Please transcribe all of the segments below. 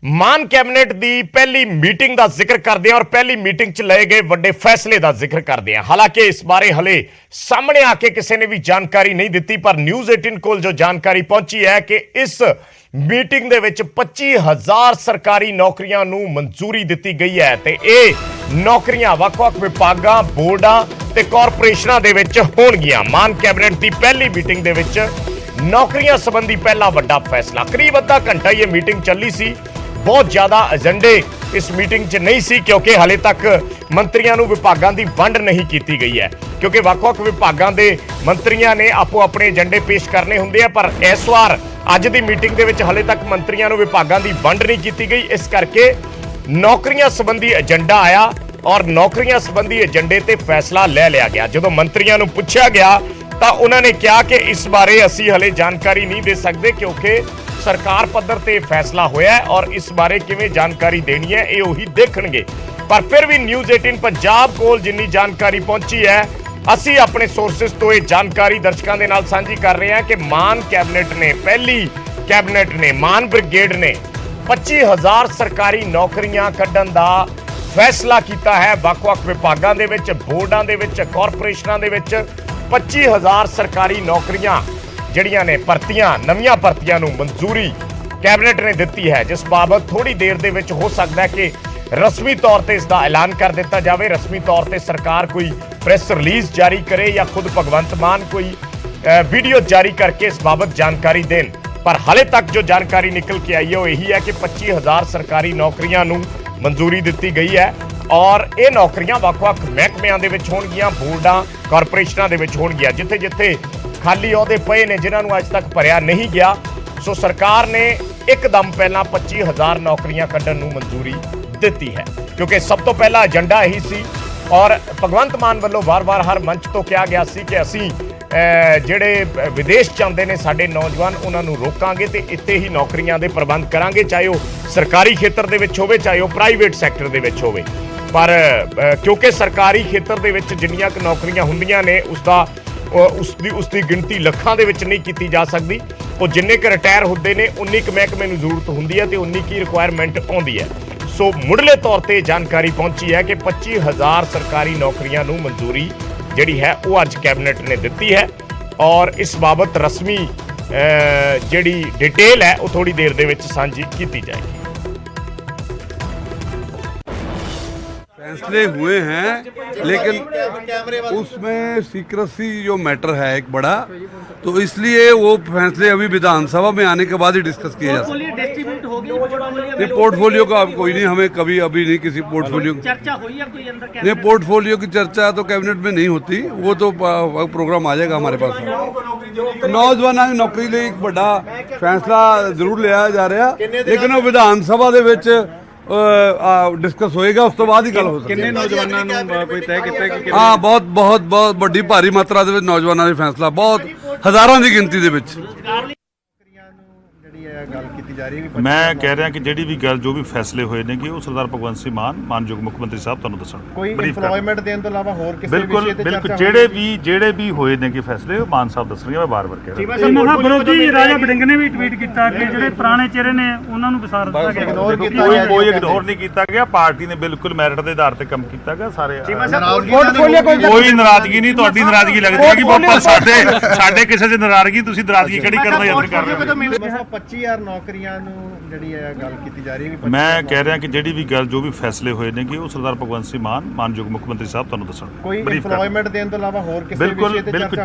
ਮਾਨ cabinet ਦੀ ਪਹਿਲੀ meeting ਦਾ ਜ਼ਿਕਰ ਕਰਦੇ ਹਾਂ ਔਰ ਪਹਿਲੀ ਮੀਟਿੰਗ 'ਚ ਲਏ ਗਏ ਵੱਡੇ ਫੈਸਲੇ ਦਾ ਜ਼ਿਕਰ ਕਰਦੇ ਹਾਂ। ਹਾਲਾਂਕਿ ਇਸ ਬਾਰੇ ਹਲੇ ਸਾਹਮਣੇ ਆ ਕੇ ਕਿਸੇ ਨੇ ਵੀ ਜਾਣਕਾਰੀ ਨਹੀਂ ਦਿੱਤੀ, ਪਰ ਨਿਊਜ਼ 18 ਕੋਲ ਜੋ ਜਾਣਕਾਰੀ ਪਹੁੰਚੀ ਹੈ ਕਿ ਇਸ ਮੀਟਿੰਗ ਦੇ ਵਿੱਚ 25,000 ਸਰਕਾਰੀ ਨੌਕਰੀਆਂ ਨੂੰ ਮਨਜ਼ੂਰੀ ਦਿੱਤੀ ਗਈ ਹੈ ਤੇ ਇਹ ਨੌਕਰੀਆਂ ਵੱਖ-ਵੱਖ ਵਿਭਾਗਾਂ, ਬੋਰਡਾਂ ਤੇ ਕਾਰਪੋਰੇਸ਼ਨਾਂ ਦੇ ਵਿੱਚ ਹੋਣਗੀਆਂ। ਮਾਨ ਕੈਬਨਿਟ ਦੀ ਪਹਿਲੀ ਮੀਟਿੰਗ ਦੇ ਵਿੱਚ ਨੌਕਰੀਆਂ ਸੰਬੰਧੀ ਪਹਿਲਾ ਵੱਡਾ ਫੈਸਲਾ। ਕਰੀਬ ਅੱਧਾ ਘੰਟਾ ਇਹ ਮੀਟਿੰਗ ਚੱਲੀ ਸੀ। बहुत ज़्यादा एजेंडे इस मीटिंग च नहीं सी क्योंकि हाले तक मंत्रियों नूं विभागां दी वंड नहीं की गई है, क्योंकि ਵੱਖ-ਵੱਖ विभागां दे मंत्रियों ने आपो अपने एजेंडे पेश करने हुंदे आ। पर इस वार अज दी मीटिंग दे विच हाले तक मंत्रियों नूं विभागां दी वंड नहीं की गई, इस करके नौकरियां संबंधी एजेंडा आया और नौकरियां संबंधी एजेंडे ते फैसला ले लिया गया। जदों मंत्रियों नूं पुछया गया तां उन्होंने कहा कि इस बारे असीं हले जानकारी नहीं दे सकते क्योंकि सरकार पद्धर ते फैसला होया है और इस बारे किवें जानकारी देनी है ये उही देखणगे। पर फिर भी न्यूज़ 18 पंजाब कोल जिन्नी जानकारी पहुंची है असी अपने सोर्सेस तो ये जानकारी दर्शकों के नाल साझी कर रहे हैं कि मान कैबिनेट ने पहली कैबिनेट ने मान ब्रिगेड ने 25,000 सरकारी नौकरियां कड्ढण दा फैसला किया है। ਵੱਖ-ਵੱਖ विभागां दे विच, बोर्डां दे विच, कारपोरेशनां दे विच 25,000 सरकारी नौकरियां ਜਿਹੜੀਆਂ ਨੇ ਭਰਤੀਆਂ, ਨਵੀਆਂ ਭਰਤੀਆਂ ਨੂੰ ਮਨਜ਼ੂਰੀ ਕੈਬਨਿਟ ਨੇ ਦਿੱਤੀ ਹੈ, ਜਿਸ ਬਾਬਤ ਥੋੜੀ ਦੇਰ ਦੇ ਵਿੱਚ ਹੋ ਸਕਦਾ ਹੈ ਕਿ ਰਸਮੀ ਤੌਰ ਤੇ ਇਸ ਦਾ ਐਲਾਨ ਕਰ ਦਿੱਤਾ ਜਾਵੇ। ਰਸਮੀ ਤੌਰ ਤੇ ਸਰਕਾਰ ਕੋਈ ਪ੍ਰੈਸ ਰਿਲੀਜ਼ ਜਾਰੀ ਕਰੇ ਜਾਂ ਖੁਦ ਭਗਵੰਤ ਮਾਨ ਕੋਈ ਵੀਡੀਓ ਜਾਰੀ ਕਰਕੇ ਇਸ ਬਾਬਤ ਜਾਣਕਾਰੀ ਦੇਣ। ਪਰ ਹਾਲੇ ਤੱਕ ਜੋ ਜਾਣਕਾਰੀ ਨਿਕਲ ਕੇ ਆਈ ਹੈ ਉਹ ਇਹੀ ਹੈ ਕਿ 25,000 ਸਰਕਾਰੀ ਨੌਕਰੀਆਂ ਨੂੰ ਮਨਜ਼ੂਰੀ ਦਿੱਤੀ ਗਈ ਹੈ ਔਰ ਇਹ ਨੌਕਰੀਆਂ ਵੱਖ-ਵੱਖ ਮਹਿਕਮਿਆਂ ਦੇ ਵਿੱਚ ਹੋਣਗੀਆਂ, ਬੋਰਡਾਂ, ਕਾਰਪੋਰੇਸ਼ਨਾਂ ਦੇ ਵਿੱਚ ਹੋਣਗੀਆਂ। ਜਿੱਥੇ-ਜਿੱਥੇ खाली अहदे पे ने जिन्होंने अज तक भरिया नहीं गया, सो सरकार ने एकदम पहला 25,000 नौकरियां कड्ढण नूं मंजूरी दी है, क्योंकि सब तो पहला एजेंडा यही सी और भगवंत मान वालों बार-बार हर मंच तो कहा गया सी कि असीं ਜਿਹੜੇ विदेश चाहते हैं साडे नौजवान उन्हां नूं रोकांगे ते इत्थे ही नौकरियां दे प्रबंध करांगे, चाहे वो सरकारी खेत्र दे विच होवे चाहे वो प्राइवेट सैक्टर दे विच होवे। पर क्योंकि सरकारी खेत्र दे विच जिन्नियां क नौकरियां हुंदियां ने उसकी गिणती लखां दे विच नहीं की जा सकती। वो जिन्ने क रिटायर होंदे ने उन्नी क महकमे नूं जरूरत हुंदी है ते उन्नी की रिक्वायरमेंट आउंदी है। सो मुढ़ले तौर पर जानकारी पहुंची है कि 25,000 सरकारी नौकरियां नूं मंजूरी जिहड़ी है वो अज कैबिनेट ने दित्ती है और इस बाबत रस्मी जिहड़ी डिटेल है वो थोड़ी देर दे विच सांझी कीती जाएगी। फैसले हुए हैं लेकिन उसमें सीक्रेसी जो मैटर है एक बड़ा, तो इसलिए वो फैसले अभी विधानसभा में आने के बाद ही डिस्कस किए जा सकते। पोर्टफोलियो का अब कोई नहीं, हमें कभी अभी नहीं किसी पोर्टफोलियो चर्चा हुई है कोई अंदर नहीं, पोर्टफोलियो की चर्चा तो कैबिनेट में नहीं होती, वो तो प्रोग्राम आ जाएगा हमारे पास। नौजवानों की नौकरी लिए एक बड़ा फैसला जरूर लिया जा रहा, लेकिन वो विधान सभा ਦੇ ਵਿੱਚ डिस्कस होएगा, उस तो बाद ही गल हो सकती है। किन्ने नौजवानों ਨੂੰ ਕੋਈ ਤੈਅ ਕੀਤਾ ਕਿ ਕਿੰਨੇ? हाँ, बहुत ਵੱਡੀ ਭਾਰੀ ਮਾਤਰਾ ਦੇ ਵਿੱਚ ਨੌਜਵਾਨਾਂ ਦੇ ਫੈਸਲਾ, ਬਹੁਤ ਹਜ਼ਾਰਾਂ ਦੀ ਗਿਣਤੀ ਦੇ ਵਿੱਚ। ਮੈਂ ਕਹਿ ਰਿਹਾ ਕਿ ਜਿਹੜੀ ਵੀ ਗੱਲ ਜੋ ਵੀ ਫੈਸਲੇ ਹੋਏ ਨੇ ਕਿ ਉਹ ਸਰਦਾਰ ਭਗਵੰਤ ਸਿੰਘ ਮਾਨ ਮਾਨਯੋਗ ਮੁੱਖ ਮੰਤਰੀ ਸਾਹਿਬ ਤੁਹਾਨੂੰ ਦੱਸਣ। ਕੋਈ ਇੰਪਲੋਇਮੈਂਟ ਦੇਣ ਤੋਂ ਇਲਾਵਾ ਹੋਰ ਕਿਸੇ ਵਿਸ਼ੇ ਤੇ ਬਿਲਕੁਲ ਚਰਚਾ ਜਿਹੜੇ ਵੀ ਹੋਏ ਨੇ ਕਿ ਫੈਸਲੇ ਉਹ ਮਾਨ ਸਾਹਿਬ ਦੱਸਣਗੇ। ਮੈਂ ਬਾਰ-ਬਾਰ ਕਹਿ ਰਿਹਾ ਮਹਾ ਵਿਰੋਧੀ ਰਾਜਾ ਬੜਿੰਗ ਨੇ ਵੀ ਟਵੀਟ ਕੀਤਾ ਕਿ ਜਿਹੜੇ ਪੁਰਾਣੇ ਚਿਹਰੇ ਨੇ ਉਹਨਾਂ ਨੂੰ ਵਿਸਾਰ ਦਿੱਤਾ ਗਿਆ, ਕੋਈ ਇਗਨੋਰ ਨਹੀਂ ਕੀਤਾ ਗਿਆ। ਪਾਰਟੀ ਨੇ ਬਿਲਕੁਲ ਮੈਰਿਟ ਦੇ ਆਧਾਰ ਤੇ ਕੰਮ ਕੀਤਾ ਗਿਆ। ਸਾਰੇ ਕੋਈ ਨਾਰਾਜ਼ਗੀ ਨਹੀਂ, ਤੁਹਾਡੀ ਨਾਰਾਜ਼ਗੀ ਲੱਗਦੀ ਹੈ ਕਿ ਪਰ ਸਾਡੇ ਕਿਸੇ ਦੀ ਨਾਰਾਜ਼ਗੀ ਤੁਸੀਂ ਨਾਰਾਜ਼ਗੀ ਖੜੀ ਕਰਨ ਦਾ ਯਤਨ ਕਰ ਰਹੇ ਹੋ। 25,000 ਨੌਕਰੀਆਂ ਨੂੰ ਜਿਹੜੀ ਹੈ ਗੱਲ ਕੀਤੀ ਜਾ ਰਹੀ ਹੈ। ਮੈਂ ਕਹਿ ਰਿਹਾ ਕਿ ਜਿਹੜੀ ਵੀ ਗੱਲ ਜੋ ਵੀ ਫੈਸਲੇ ਹੋਏ ਨੇ ਕਿ ਉਹ ਸਰਦਾਰ ਭਗਵੰਤ ਸਿੰਘ ਮਾਨ ਮਾਨਯੋਗ ਮੁੱਖ ਮੰਤਰੀ ਸਾਹਿਬ ਤੁਹਾਨੂੰ ਦੱਸਣ। ਕੋਈ ਇੰਪਲੋਇਮੈਂਟ ਦੇਣ ਤੋਂ ਇਲਾਵਾ ਹੋਰ ਕਿਸੇ ਵਿਸ਼ੇ ਤੇ ਬਿਲਕੁਲ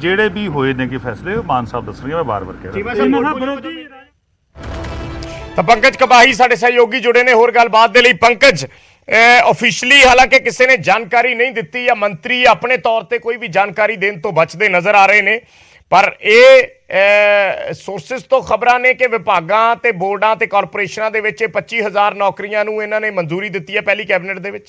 ਜਿਹੜੇ ਵੀ ਹੋਏ ਨੇ ਕਿ ਫੈਸਲੇ ਉਹ ਮਾਨ ਸਾਹਿਬ ਦੱਸਣਗੇ। ਮੈਂ ਬਾਰ-ਬਾਰ ਕਹਿ ਰਿਹਾ। ਤਾਂ ਪੰਕਜ ਕਬਾਹੀ ਸਾਡੇ ਸਹਿਯੋਗੀ ਜੁੜੇ ਨੇ ਹੋਰ ਗੱਲਬਾਤ ਦੇ ਲਈ। ਪੰਕਜ, ऑफिशियली हालांकि किसी ने जानकारी नहीं दी या मंत्री अपने तौर पर कोई भी जानकारी देने तो बचते नजर आ रहे हैं, पर ये सोर्सिस तो खबरां ने कि विभागां ते बोर्डां ते कारपोरेशनां दे विच 25,000 नौकरियां नूं इन्हां ने मंजूरी दित्ती है पहली कैबिनेट दे विच।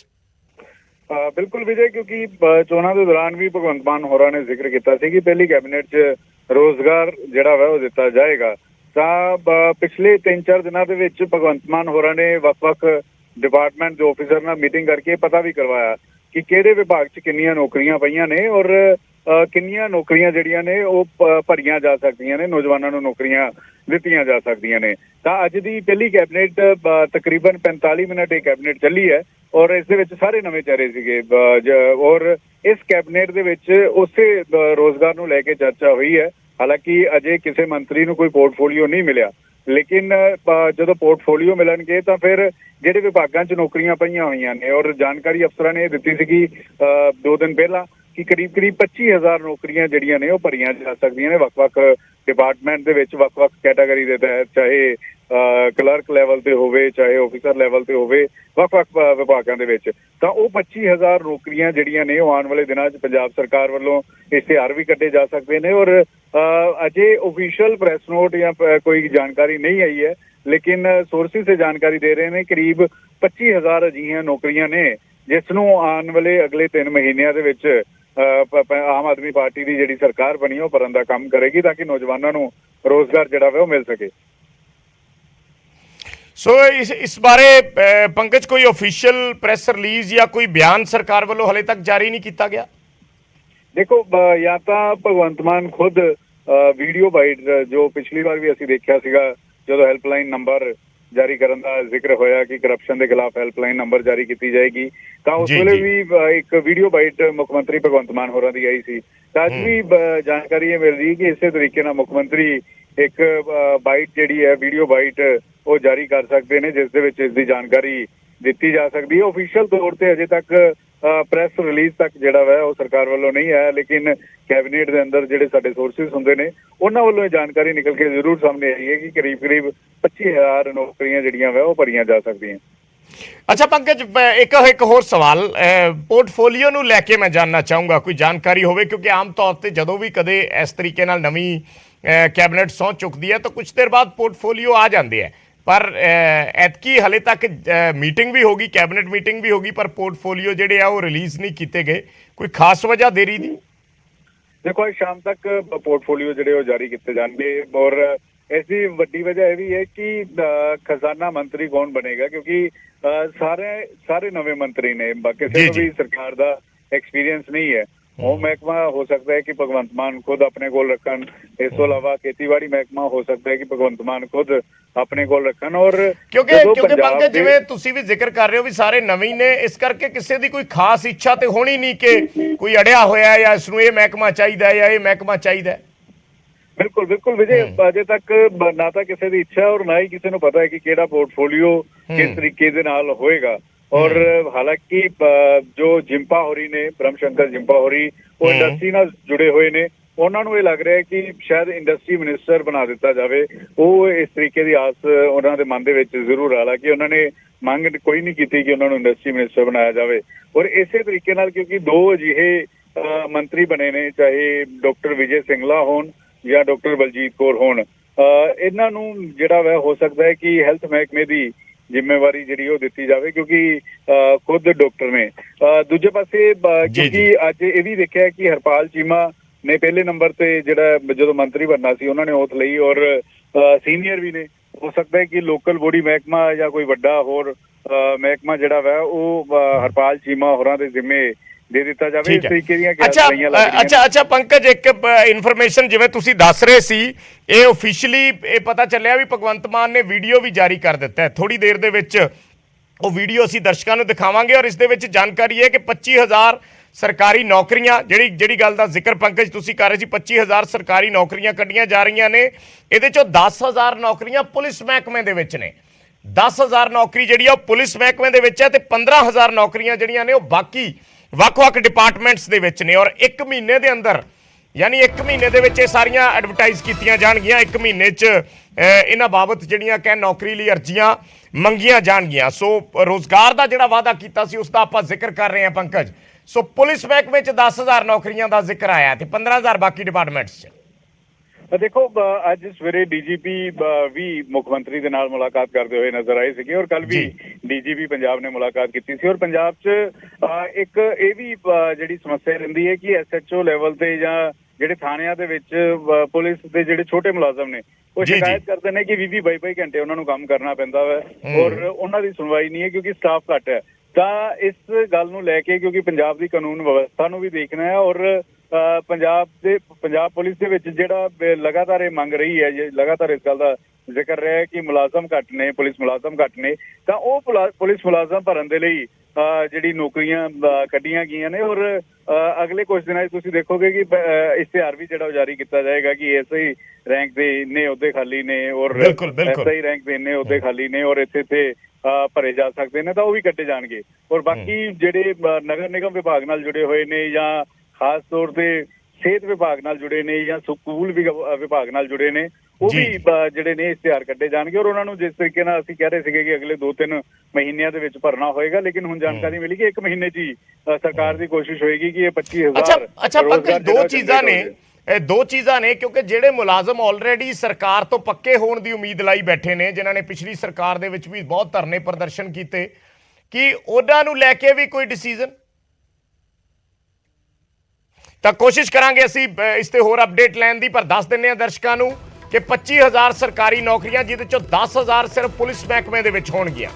बिल्कुल विजय, क्योंकि चोणां दे दौरान भी भगवंत मान होरां ने जिक्र किया सी कि पहली कैबिनेट च रोजगार जिहड़ा वा वो दित्ता जाएगा। तां पिछले 3-4 दिनां दे विच भगवंत मान होरां ने वख-वख डिपार्टमेंट जो ऑफिसर नाल मीटिंग करके पता भी करवाया कि किहड़े विभाग च किन्नियां नौकरियां पईयां ने और किन्नियां नौकरियां ਜਿਹੜੀਆਂ ਨੇ ਉਹ ਭਰੀਆਂ ਜਾ ਸਕਦੀਆਂ ਨੇ, ਨੌਜਵਾਨਾਂ ਨੂੰ ਨੌਕਰੀਆਂ ਦਿੱਤੀਆਂ ਜਾ ਸਕਦੀਆਂ ਨੇ। ਤਾਂ ਅੱਜ ਦੀ ਪਹਿਲੀ ਕੈਬਨਿਟ ਤਕਰੀਬਨ 45 ਮਿੰਟ ਇਹ ਕੈਬਨਿਟ ਚੱਲੀ ਹੈ ਔਰ ਇਸ ਦੇ ਵਿੱਚ ਸਾਰੇ ਨਵੇਂ ਚਿਹਰੇ ਸੀਗੇ ਔਰ ਇਸ ਕੈਬਨਿਟ ਦੇ ਵਿੱਚ ਉਸੇ ਰੋਜ਼ਗਾਰ ਨੂੰ ਲੈ ਕੇ ਚਰਚਾ ਹੋਈ ਹੈ। ਹਾਲਾਂਕਿ ਅਜੇ ਕਿਸੇ ਮੰਤਰੀ ਨੂੰ ਕੋਈ ਪੋਰਟਫੋਲੀਓ ਨਹੀਂ ਮਿਲਿਆ, ਲੇਕਿਨ ਜਦੋਂ ਪੋਰਟਫੋਲੀਓ ਮਿਲਣਗੇ ਤਾਂ ਫਿਰ ਜਿਹੜੇ ਵਿਭਾਗਾਂ 'ਚ ਨੌਕਰੀਆਂ ਪਈਆਂ ਹੋਈਆਂ ਨੇ ਔਰ ਜਾਣਕਾਰੀ ਅਫਸਰਾਂ ਨੇ ਦਿੱਤੀ ਸੀਗੀ 2 ਦਿਨ ਪਹਿਲਾਂ ਕਿ ਕਰੀਬ 25,000 ਨੌਕਰੀਆਂ ਜਿਹੜੀਆਂ ਨੇ ਉਹ ਭਰੀਆਂ ਜਾ ਸਕਦੀਆਂ ਨੇ ਵੱਖ-ਵੱਖ ਡਿਪਾਰਟਮੈਂਟ ਦੇ ਵਿੱਚ, ਵੱਖ-ਵੱਖ ਕੈਟਾਗਰੀ ਦੇ ਤਹਿਤ, ਚਾਹੇ ਕਲਰਕ ਲੈਵਲ ਤੇ ਹੋਵੇ ਚਾਹੇ ਆਫੀਸਰ ਲੈਵਲ ਤੇ ਹੋਵੇ, ਵੱਖ-ਵੱਖ ਵਿਭਾਗਾਂ ਦੇ ਵਿੱਚ। ਤਾਂ ਉਹ 25,000 ਨੌਕਰੀਆਂ ਜਿਹੜੀਆਂ ਨੇ ਉਹ ਆਉਣ ਵਾਲੇ ਦਿਨਾਂ 'ਚ ਪੰਜਾਬ ਸਰਕਾਰ ਵੱਲੋਂ ਇਸ਼ਤਿਹਾਰ ਵੀ ਕੱਢੇ ਜਾ ਸਕਦੇ ਨੇ ਔਰ ਅਜੇ ਆਫੀਸ਼ੀਅਲ ਪ੍ਰੈਸ ਨੋਟ ਜਾਂ ਕੋਈ ਜਾਣਕਾਰੀ ਨਹੀਂ ਆਈ ਹੈ, ਲੇਕਿਨ ਸੋਰਸਿਸ ਸੇ ਜਾਣਕਾਰੀ ਦੇ ਰਹੇ ਨੇ ਕਰੀਬ 25,000 ਅਜਿਹੀਆਂ ਨੌਕਰੀਆਂ ਨੇ ਜਿਸ ਨੂੰ ਆਉਣ ਵਾਲੇ ਅਗਲੇ 3 ਮਹੀਨਿਆਂ ਦੇ ਵਿੱਚ ਆਮ ਆਦਮੀ ਪਾਰਟੀ ਦੀ ਜਿਹੜੀ ਸਰਕਾਰ ਬਣੀ ਉਹ ਭਰਨ ਦਾ ਕੰਮ ਕਰੇਗੀ ਤਾਂ ਕਿ ਨੌਜਵਾਨਾਂ ਨੂੰ ਰੋਜ਼ਗਾਰ ਜਿਹੜਾ ਵਾ ਉਹ ਮਿਲ ਸਕੇ। ਸੋ ਇਸ ਬਾਰੇ ਪੰਕਜ ਕੋਈ ਆਫੀਸ਼ੀਅਲ ਪ੍ਰੈਸ ਰਿਲੀਜ਼ ਜਾਂ ਕੋਈ ਬਿਆਨ ਸਰਕਾਰ ਵੱਲੋਂ ਹਲੇ ਤੱਕ ਜਾਰੀ ਨਹੀਂ ਕੀਤਾ ਗਿਆ? ਦੇਖੋ ਜਾਂ ਤਾਂ ਭਗਵੰਤ ਮਾਨ ਖੁਦ ਵੀਡੀਓ ਬਾਈਟ ਜੋ ਪਿਛਲੀ ਵਾਰ ਵੀ ਅਸੀਂ ਦੇਖਿਆ ਸੀਗਾ ਜਦੋਂ ਹੈਲਪਲਾਈਨ ਨੰਬਰ ਜਾਰੀ ਕਰਨ ਦਾ ਜ਼ਿਕਰ ਹੋਇਆ ਕਿ ਕਰਪਸ਼ਨ ਦੇ ਖਿਲਾਫ ਹੈਲਪਲਾਈਨ ਨੰਬਰ ਜਾਰੀ ਕੀਤੀ ਜਾਏਗੀ, ਤਾਂ ਉਸ ਵੇਲੇ ਵੀ ਇੱਕ ਵੀਡੀਓ ਬਾਈਟ ਮੁੱਖ ਮੰਤਰੀ ਭਗਵੰਤ ਮਾਨ ਹੋਰਾਂ ਦੀ ਆਈ ਸੀ। ਤਾਂ ਅੱਜ ਵੀ ਜਾਣਕਾਰੀ ਇਹ ਮਿਲ ਰਹੀ ਕਿ ਇਸੇ ਤਰੀਕੇ ਨਾਲ ਮੁੱਖ ਮੰਤਰੀ ਇੱਕ ਬਾਈਟ ਜਿਹੜੀ ਹੈ ਵੀਡੀਓ ਬਾਈਟ ਉਹ ਜਾਰੀ ਕਰ ਸਕਦੇ ਨੇ ਜਿਸ ਦੇ ਵਿੱਚ ਇਸ ਦੀ ਜਾਣਕਾਰੀ ਦਿੱਤੀ ਜਾ ਸਕਦੀ ਹੈ। ਆਫੀਸ਼ੀਅਲ ਤੌਰ ਤੇ ਅਜੇ ਤੱਕ ਪ੍ਰੈਸ ਰਿਲੀਜ਼ ਤੱਕ ਜਿਹੜਾ ਵਾ ਉਹ ਸਰਕਾਰ ਵੱਲੋਂ ਨਹੀਂ ਆਇਆ, ਲੇਕਿਨ ਕੈਬਨਿਟ ਦੇ ਅੰਦਰ ਜਿਹੜੇ ਸਾਡੇ ਸੋਰਸਿਸ ਹੁੰਦੇ ਨੇ ਉਹਨਾਂ ਵੱਲੋਂ ਇਹ ਜਾਣਕਾਰੀ ਨਿਕਲ ਕੇ ਜ਼ਰੂਰ ਸਾਹਮਣੇ ਆਈ ਹੈ ਕਿ ਕਰੀਬ 25,000 ਨੌਕਰੀਆਂ ਜਿਹੜੀਆਂ ਵਾ ਉਹ ਭਰੀਆਂ ਜਾ ਸਕਦੀਆਂ। ਅੱਛਾ ਪੰਕਜ, ਇੱਕ ਹੋਰ ਸਵਾਲ ਪੋਰਟਫੋਲੀਓ ਨੂੰ ਲੈ ਕੇ ਮੈਂ ਜਾਨਣਾ ਚਾਹੂੰਗਾ, ਕੋਈ ਜਾਣਕਾਰੀ ਹੋਵੇ, ਕਿਉਂਕਿ ਆਮ ਤੌਰ ਤੇ ਜਦੋਂ ਵੀ ਕਦੇ ਇਸ ਤਰੀਕੇ ਨਾਲ ਨਵੀਂ ਕੈਬਨਿਟ ਸਹੁੰ ਚੁੱਕਦੀ ਹੈ ਤਾਂ ਕੁਝ ਦੇਰ ਬਾਅਦ ਪੋਰਟਫੋਲੀਓ ਆ ਜਾਂਦੇ ਹੈ, ਪਰ ਐਤਕੀ ਹਲੇ ਤੱਕ ਮੀਟਿੰਗ ਵੀ ਹੋਗੀ, ਕੈਬਨਿਟ ਮੀਟਿੰਗ ਵੀ ਹੋਗੀ, ਪਰ ਪੋਰਟਫੋਲੀਓ ਜਿਹੜੇ ਆ ਉਹ ਰਿਲੀਜ਼ ਨਹੀਂ ਕੀਤੇ ਗਏ। ਕੋਈ ਖਾਸ ਵਜ੍ਹਾ ਦੇਰੀ ਦੀ? ਦੇਖੋ ਅੱਜ ਸ਼ਾਮ ਤੱਕ ਪੋਰਟਫੋਲੀਓ ਜਿਹੜੇ ਉਹ ਜਾਰੀ ਕੀਤੇ ਜਾਣਗੇ ਔਰ ਇਸ ਦੀ ਵੱਡੀ ਵਜ੍ਹਾ ਇਹ ਵੀ ਹੈ ਕਿ ਖਜ਼ਾਨਾ ਮੰਤਰੀ ਕੌਣ ਬਣੇਗਾ, ਕਿਉਂਕਿ ਸਾਰੇ ਨਵੇਂ ਮੰਤਰੀ ਨੇ, ਕਿਸੇ ਨੂੰ ਵੀ ਸਰਕਾਰ ਦਾ ਐਕਸਪੀਰੀਅੰਸ ਨਹੀਂ ਹੈ। ਉਹ ਮਹਿਕਮਾ ਹੋ ਸਕਦਾ ਹੈ ਕਿ ਭਗਵੰਤ ਮਾਨ ਖੁਦ ਆਪਣੇ ਕੋਲ ਰੱਖਣ, ਇਸ ਤੋਂ ਇਲਾਵਾ ਖੇਤੀਬਾੜੀ ਮਹਿਕਮਾ ਹੋ ਸਕਦਾ ਹੈ ਕਿ ਭਗਵੰਤ ਮਾਨ ਖੁਦ ਆਪਣੇ ਕੋਲ ਰੱਖਣ। ਔਰ ਕਿਉਂਕਿ ਪੰਕਜ ਜਿਵੇਂ ਤੁਸੀਂ ਵੀ ਜ਼ਿਕਰ ਕਰ ਰਹੇ ਹੋ ਵੀ ਸਾਰੇ ਨਵੇਂ ਨੇ, ਇਸ ਕਰਕੇ ਕਿਸੇ ਦੀ ਕੋਈ ਖਾਸ ਇੱਛਾ ਤੇ ਹੋਣੀ ਨਹੀਂ ਕਿ ਕੋਈ ਅੜਿਆ ਹੋਇਆ ਜਾਂ ਇਸ ਨੂੰ ਇਹ ਮਹਿਕਮਾ ਚਾਹੀਦਾ ਜਾਂ ਇਹ ਮਹਿਕਮਾ ਚਾਹੀਦਾ। ਬਿਲਕੁਲ ਵਿਜੇ, ਅਜੇ ਤੱਕ ਨਾ ਤਾਂ ਕਿਸੇ ਦੀ ਇੱਛਾ ਔਰ ਨਾ ਹੀ ਕਿਸੇ ਨੂੰ ਪਤਾ ਹੈ ਕਿ ਕਿਹੜਾ ਪੋਰਟਫੋਲੀਓ ਕਿਸ ਤਰੀਕੇ ਦੇ ਨਾਲ ਹੋਏਗਾ। ਔਰ ਹਾਲਾਂਕਿ ਜੋ ਜਿੰਪਾ ਹੋਰੀ ਨੇ, ਬ੍ਰਹਮ ਸ਼ੰਕਰ ਜਿੰਪਾ ਹੋਰੀ, ਉਹ ਇੰਡਸਟਰੀ ਨਾਲ ਜੁੜੇ ਹੋਏ ਨੇ, ਉਹਨਾਂ ਨੂੰ ਇਹ ਲੱਗ ਰਿਹਾ ਹੈ ਕਿ ਸ਼ਾਇਦ ਇੰਡਸਟਰੀ ਮਿਨਿਸਟਰ ਬਣਾ ਦਿੱਤਾ ਜਾਵੇ। ਉਹ ਇਸ ਤਰੀਕੇ ਦੀ ਆਸ ਉਹਨਾਂ ਦੇ ਮਨ ਦੇ ਵਿੱਚ ਜ਼ਰੂਰ, ਹਾਲਾਂਕਿ ਉਹਨਾਂ ਨੇ ਮੰਗ ਕੋਈ ਨਹੀਂ ਕੀਤੀ ਕਿ ਉਹਨਾਂ ਨੂੰ ਇੰਡਸਟਰੀ ਮਿਨਿਸਟਰ ਬਣਾਇਆ ਜਾਵੇ। ਔਰ ਇਸੇ ਤਰੀਕੇ ਨਾਲ ਕਿਉਂਕਿ 2 ਅਜਿਹੇ ਮੰਤਰੀ ਬਣੇ ਨੇ, ਚਾਹੇ ਡਾਕਟਰ ਵਿਜੇ ਸਿੰਗਲਾ ਹੋਣ ਜਾਂ ਡਾਕਟਰ ਬਲਜੀਤ ਕੌਰ ਹੋਣ, ਇਹਨਾਂ ਨੂੰ ਜਿਹੜਾ ਵਾ ਹੋ ਸਕਦਾ ਹੈ ਕਿ ਹੈਲਥ ਮਹਿਕਮੇ ਦੀ ਜ਼ਿੰਮੇਵਾਰੀ ਜਿਹੜੀ ਉਹ ਦਿੱਤੀ ਜਾਵੇ, ਕਿਉਂਕਿ ਖੁਦ ਡਾਕਟਰ ਨੇ। ਦੂਜੇ ਪਾਸੇ ਕਿਉਂਕਿ ਅੱਜ ਇਹ ਵੀ ਦੇਖਿਆ ਕਿ ਹਰਪਾਲ ਚੀਮਾ ਨੇ ਪਹਿਲੇ ਨੰਬਰ ਤੇ ਜਿਹੜਾ ਜਦੋਂ ਮੰਤਰੀ ਬਣਨਾ ਸੀ ਉਹਨਾਂ ਨੇ ਓਥ ਲਈ ਔਰ ਸੀਨੀਅਰ ਵੀ ਨੇ। ਹੋ ਸਕਦਾ ਹੈ ਕਿ ਲੋਕਲ ਬੋਡੀ ਮਹਿਕਮਾ ਜਾਂ ਕੋਈ ਵੱਡਾ ਹੋਰ ਮਹਿਕਮਾ ਜਿਹੜਾ ਵਾ ਉਹ ਹਰਪਾਲ ਚੀਮਾ ਹੋਰਾਂ ਦੇ ਜ਼ਿੰਮੇ ਦੇ ਦਿੱਤਾ ਜਾਵੇ। ਇਸ ਤਰੀਕੇ ਦੀਆਂ ਅੱਛਾ ਪੰਕਜ, ਇੱਕ ਇਨਫੋਰਮੇਸ਼ਨ ਜਿਵੇਂ ਤੁਸੀਂ ਦੱਸ ਰਹੇ ਸੀ, ਇਹ ਆਫੀਸ਼ੀਅਲੀ ਇਹ ਪਤਾ ਚੱਲਿਆ ਵੀ ਭਗਵੰਤ ਮਾਨ ਨੇ ਵੀਡੀਓ ਵੀ ਜਾਰੀ ਕਰ ਦਿੱਤਾ ਹੈ। ਥੋੜੀ ਦੇਰ ਦੇ ਵਿੱਚ ਉਹ ਵੀਡੀਓ ਅਸੀਂ ਦਰਸ਼ਕਾਂ ਨੂੰ ਦਿਖਾਵਾਂਗੇ ਔਰ ਇਸ ਦੇ ਵਿੱਚ ਜਾਣਕਾਰੀ ਹੈ ਕਿ 25,000 ਸਰਕਾਰੀ ਨੌਕਰੀਆਂ, ਜਿਹੜੀ ਗੱਲ ਦਾ ਜ਼ਿਕਰ ਪੰਕਜ ਤੁਸੀਂ ਕਰ ਰਹੇ ਸੀ, 25,000 ਸਰਕਾਰੀ ਨੌਕਰੀਆਂ ਕੱਢੀਆਂ ਜਾ ਰਹੀਆਂ ਨੇ। ਇਹਦੇ ਚੋਂ 10,000 ਨੌਕਰੀਆਂ ਪੁਲਿਸ ਮਹਿਕਮੇ ਦੇ ਵਿੱਚ ਨੇ। 10,000 ਨੌਕਰੀ ਜਿਹੜੀ ਆ ਉਹ ਪੁਲਿਸ ਮਹਿਕਮੇ ਦੇ ਵਿੱਚ ਹੈ ਤੇ 15,000 ਨੌਕਰੀਆਂ ਜਿਹੜੀਆਂ ਨੇ ਉਹ ਬਾਕੀ ਵੱਖ-ਵੱਖ ਡਿਪਾਰਟਮੈਂਟਸ ਦੇ ਵਿੱਚ ਨੇ। ਔਰ 1 ਮਹੀਨੇ ਦੇ ਅੰਦਰ, ਯਾਨੀ 1 ਮਹੀਨੇ ਦੇ ਵਿੱਚ ਇਹ ਸਾਰੀਆਂ ਐਡਵਰਟਾਈਜ਼ ਕੀਤੀਆਂ ਜਾਣਗੀਆਂ। 1 ਮਹੀਨੇ 'ਚ ਇਹਨਾਂ ਬਾਬਤ ਜਿਹੜੀਆਂ ਕਿ ਨੌਕਰੀ ਲਈ ਅਰਜ਼ੀਆਂ ਮੰਗੀਆਂ ਜਾਣਗੀਆਂ। ਸੋ ਰੋਜ਼ਗਾਰ ਦਾ ਜਿਹੜਾ ਵਾਅਦਾ ਕੀਤਾ ਸੀ ਉਸ ਦਾ ਆਪਾਂ ਜ਼ਿਕਰ ਕਰ ਰਹੇ ਹਾਂ ਪੰਕਜ। ਸੋ ਪੁਲਿਸ ਮਹਿਕਮੇ 'ਚ 10,000 ਨੌਕਰੀਆਂ ਦਾ ਜ਼ਿਕਰ ਆਇਆ ਤੇ 15,000 ਬਾਕੀ ਡਿਪਾਰਟਮੈਂਟਸ 'ਚ। ਦੇਖੋ ਅੱਜ ਸਵੇਰੇ ਡੀਜੀਪੀ ਵੀ ਮੁੱਖ ਮੰਤਰੀ ਦੇ ਨਾਲ ਮੁਲਾਕਾਤ ਕਰਦੇ ਹੋਏ ਨਜ਼ਰ ਆਏ ਸੀਗੇ ਔਰ ਕੱਲ ਵੀ ਡੀਜੀਪੀ ਪੰਜਾਬ ਨੇ ਮੁਲਾਕਾਤ ਕੀਤੀ ਸੀ। ਔਰ ਪੰਜਾਬ 'ਚ ਇੱਕ ਇਹ ਵੀ ਜਿਹੜੀ ਸਮੱਸਿਆ ਰਹਿੰਦੀ ਹੈ ਕਿ SHO ਲੈਵਲ ਤੇ ਜਾਂ ਜਿਹੜੇ ਥਾਣਿਆਂ ਦੇ ਵਿੱਚ ਪੁਲਿਸ ਦੇ ਜਿਹੜੇ ਛੋਟੇ ਮੁਲਾਜ਼ਮ ਨੇ ਉਹ ਸ਼ਿਕਾਇਤ ਕਰਦੇ ਨੇ ਕਿ 20-22 ਘੰਟੇ ਉਹਨਾਂ ਨੂੰ ਕੰਮ ਕਰਨਾ ਪੈਂਦਾ ਵਾ ਔਰ ਉਹਨਾਂ ਦੀ ਸੁਣਵਾਈ ਨਹੀਂ ਹੈ ਕਿਉਂਕਿ ਸਟਾਫ ਘੱਟ ਹੈ। ਤਾਂ ਇਸ ਗੱਲ ਨੂੰ ਲੈ ਕੇ, ਕਿਉਂਕਿ ਪੰਜਾਬ ਦੀ ਕਾਨੂੰਨ ਵਿਵਸਥਾ ਨੂੰ ਵੀ ਦੇਖਣਾ ਹੈ ਔਰ ਪੰਜਾਬ ਪੁਲਿਸ ਦੇ ਵਿੱਚ ਜਿਹੜਾ ਲਗਾਤਾਰ ਇਹ ਮੰਗ ਰਹੀ ਹੈ, ਲਗਾਤਾਰ ਇਸ ਗੱਲ ਦਾ ਜ਼ਿਕਰ ਰਿਹਾ ਕਿ ਮੁਲਾਜ਼ਮ ਘੱਟ ਨੇ, ਪੁਲਿਸ ਮੁਲਾਜ਼ਮ ਘੱਟ ਨੇ, ਤਾਂ ਉਹ ਪੁਲਿਸ ਮੁਲਾਜ਼ਮ ਭਰਨ ਦੇ ਲਈ ਜਿਹੜੀ ਨੌਕਰੀਆਂ ਕੱਢੀਆਂ ਗਈਆਂ ਨੇ। ਔਰ ਅਗਲੇ ਕੁਝ ਦਿਨਾਂ 'ਚ ਤੁਸੀਂ ਦੇਖੋਗੇ ਕਿ ਇਸ਼ਤਿਹਾਰ ਵੀ ਜਿਹੜਾ ਜਾਰੀ ਕੀਤਾ ਜਾਏਗਾ ਕਿ ਐਸਆਈ ਰੈਂਕ ਦੇ ਇੰਨੇ ਅਹੁਦੇ ਖਾਲੀ ਨੇ ਔਰ ਐਸਆਈ ਰੈਂਕ ਦੇ ਇੰਨੇ ਅਹੁਦੇ ਖਾਲੀ ਨੇ ਔਰ ਇੱਥੇ ਭਰੇ ਜਾ ਸਕਦੇ ਨੇ, ਤਾਂ ਉਹ ਵੀ ਕੱਢੇ ਜਾਣਗੇ। ਔਰ ਬਾਕੀ ਜਿਹੜੇ ਨਗਰ ਨਿਗਮ ਵਿਭਾਗ ਨਾਲ ਜੁੜੇ ਹੋਏ ਨੇ ਜਾਂ ਖਾਸ ਤੌਰ ਤੇ ਸਿਹਤ ਵਿਭਾਗ ਨਾਲ ਜੁੜੇ ਨੇ ਜਾਂ ਸਕੂਲ ਵਿਭਾਗ ਨਾਲ ਜੁੜੇ ਨੇ, ਉਹ ਵੀ ਜਿਹੜੇ ਨੇ ਇਸ਼ਤਿਹਾਰ ਕੱਢੇ ਜਾਣਗੇ। ਔਰ ਉਹਨਾਂ ਨੂੰ ਜਿਸ ਤਰੀਕੇ ਨਾਲ ਅਸੀਂ ਕਹਿ ਰਹੇ ਸੀਗੇ ਕਿ ਅਗਲੇ 2-3 ਮਹੀਨਿਆਂ ਦੇ ਵਿੱਚ ਭਰਨਾ ਹੋਏਗਾ, ਲੇਕਿਨ ਹੁਣ ਜਾਣਕਾਰੀ ਮਿਲੀ ਕਿ 1 ਮਹੀਨੇ 'ਚ ਹੀ ਸਰਕਾਰ ਦੀ ਕੋਸ਼ਿਸ਼ ਹੋਏਗੀ ਕਿ ਇਹ 25,000 ਅੱਛਾ ਪੰਕਜ, ਦੋ ਚੀਜ਼ਾਂ ਨੇ ਕਿਉਂਕਿ ਜਿਹੜੇ ਮੁਲਾਜ਼ਮ ਆਲਰੇਡੀ ਸਰਕਾਰ ਤੋਂ ਪੱਕੇ ਹੋਣ ਦੀ ਉਮੀਦ ਲਾਈ ਬੈਠੇ ਨੇ, ਜਿਨ੍ਹਾਂ ਨੇ ਪਿਛਲੀ ਸਰਕਾਰ ਦੇ ਵਿੱਚ ਵੀ ਬਹੁਤ ਧਰਨੇ ਪ੍ਰਦਰਸ਼ਨ ਕੀਤੇ, ਕਿ ਉਹਨਾਂ ਨੂੰ ਲੈ ਕੇ ਵੀ ਕੋਈ ਡਿਸੀਜਨ? ਤਾਂ ਕੋਸ਼ਿਸ਼ ਕਰਾਂਗੇ ਅਸੀਂ ਇਸ ਤੇ ਹੋਰ ਅਪਡੇਟ ਲੈਣ ਦੀ, ਪਰ ਦੱਸ ਦਿੰਦੇ ਹਾਂ ਦਰਸ਼ਕਾਂ ਨੂੰ ਕਿ 25,000 ਸਰਕਾਰੀ ਨੌਕਰੀਆਂ, ਜਿਹਦੇ ਚੋਂ 10,000 ਸਿਰਫ ਪੁਲਿਸ ਮਹਿਕਮੇ ਦੇ ਵਿੱਚ ਹੋਣਗੀਆਂ।